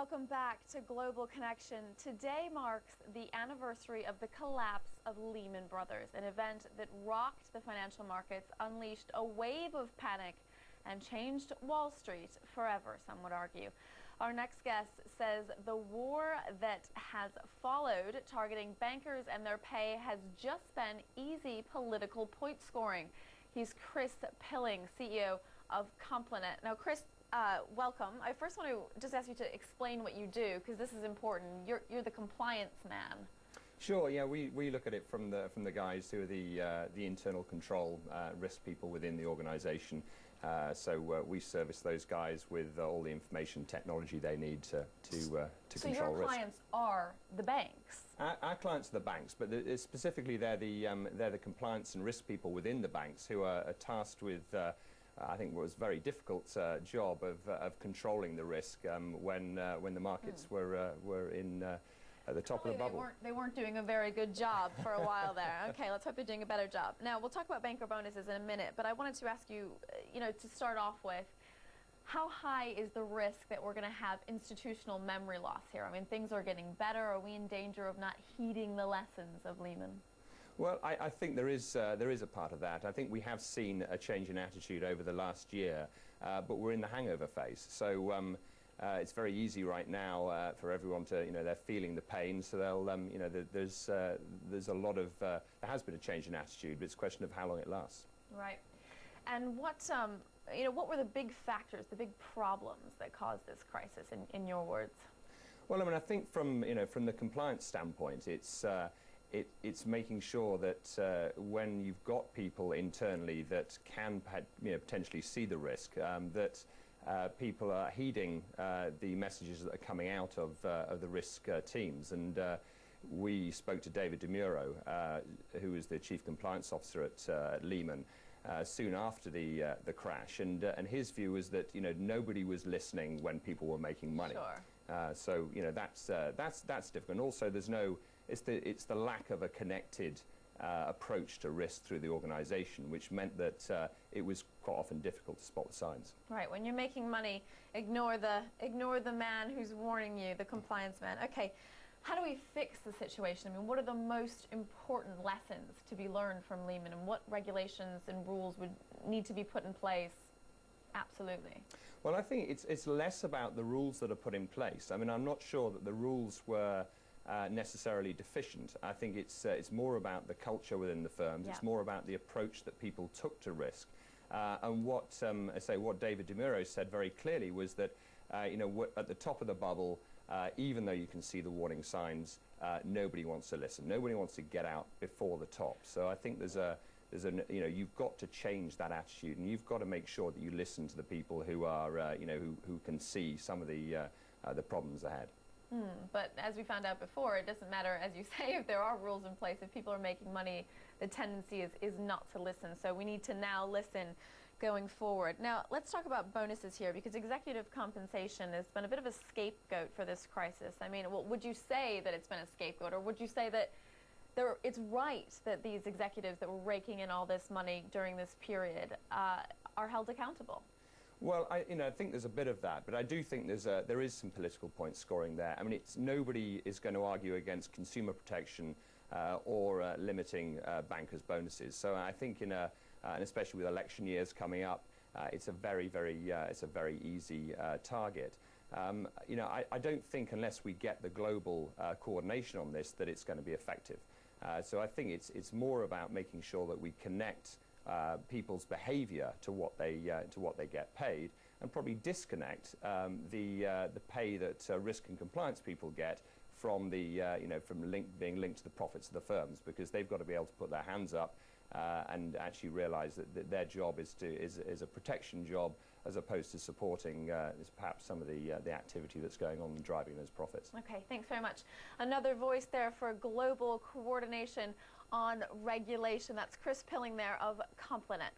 Welcome back to Global Connection. Today marks the anniversary of the collapse of Lehman Brothers, an event that rocked the financial markets, unleashed a wave of panic, and changed Wall Street forever, some would argue. Our next guest says the war that has followed, targeting bankers and their pay, has just been easy political point scoring. He's Chris Pilling, CEO of Complenet. Now, Chris, welcome. I first want to just ask you to explain what you do, because this is important. You're the compliance man. Sure. Yeah, we look at it from the guys who are the internal control risk people within the organisation. So we service those guys with all the information technology they need to control risk. So your clients are the banks. Our clients are the banks, but specifically they're the compliance and risk people within the banks who are tasked with I think what was a very difficult job of controlling the risk when the markets were in at the top of the bubble. They weren't doing a very good job for a while there. Okay, let's hope they're doing a better job. Now, we'll talk about banker bonuses in a minute, but I wanted to ask you, to start off with, how high is the risk that we're going to have institutional memory loss here? I mean, things are getting better. Are we in danger of not heeding the lessons of Lehman? Well, I think there is a part of that. I think we have seen a change in attitude over the last year, but we're in the hangover phase. So it's very easy right now for everyone to, they're feeling the pain. So they'll, there's a lot of, there has been a change in attitude, but it's a question of how long it lasts. Right. And what were the big factors, the big problems that caused this crisis, in your words? Well, I mean, I think from the compliance standpoint, it's making sure that when you've got people internally that can potentially see the risk, that people are heeding the messages that are coming out of the risk teams. And we spoke to David DeMuro, who is the Chief Compliance Officer at Lehman, soon after the crash, and his view was that nobody was listening when people were making money. Sure. So that's different. Also, it's the lack of a connected approach to risk through the organisation, which meant that it was quite often difficult to spot the signs. Right. When you're making money, ignore the man who's warning you, the compliance man. Okay. How do we fix the situation? I mean, what are the most important lessons to be learned from Lehman, and what regulations and rules would need to be put in place? Absolutely. Well, I think it's less about the rules that are put in place. I mean, I'm not sure that the rules were necessarily deficient. I think it's more about the culture within the firms. Yeah. It's more about the approach that people took to risk. And what David DeMuro said very clearly was that at the top of the bubble, even though you can see the warning signs, nobody wants to listen. Nobody wants to get out before the top. So I think you've got to change that attitude, and you've got to make sure that you listen to the people who are, who can see some of the problems ahead. But as we found out before, it doesn't matter, as you say, if there are rules in place. If people are making money, the tendency is not to listen. So we need to now listen going forward. Now, let's talk about bonuses here, because executive compensation has been a bit of a scapegoat for this crisis. I mean, would you say that it's been a scapegoat, or would you say that it's right that these executives that were raking in all this money during this period are held accountable? Well, I think there's a bit of that, but I do think there is some political point scoring there. I mean, nobody is going to argue against consumer protection or limiting bankers' bonuses. So I think and especially with election years coming up, it's a very easy target. I don't think, unless we get the global coordination on this, that it's going to be effective. So I think it's more about making sure that we connect people's behaviour to what they get paid, and probably disconnect the pay that risk and compliance people get from being linked to the profits of the firms, because they've got to be able to put their hands up and actually realise that their job is a protection job, as opposed to supporting perhaps some of the activity that's going on and driving those profits. Okay, thanks very much. Another voice there for global coordination on regulation. That's Chris Pilling there of Complenet.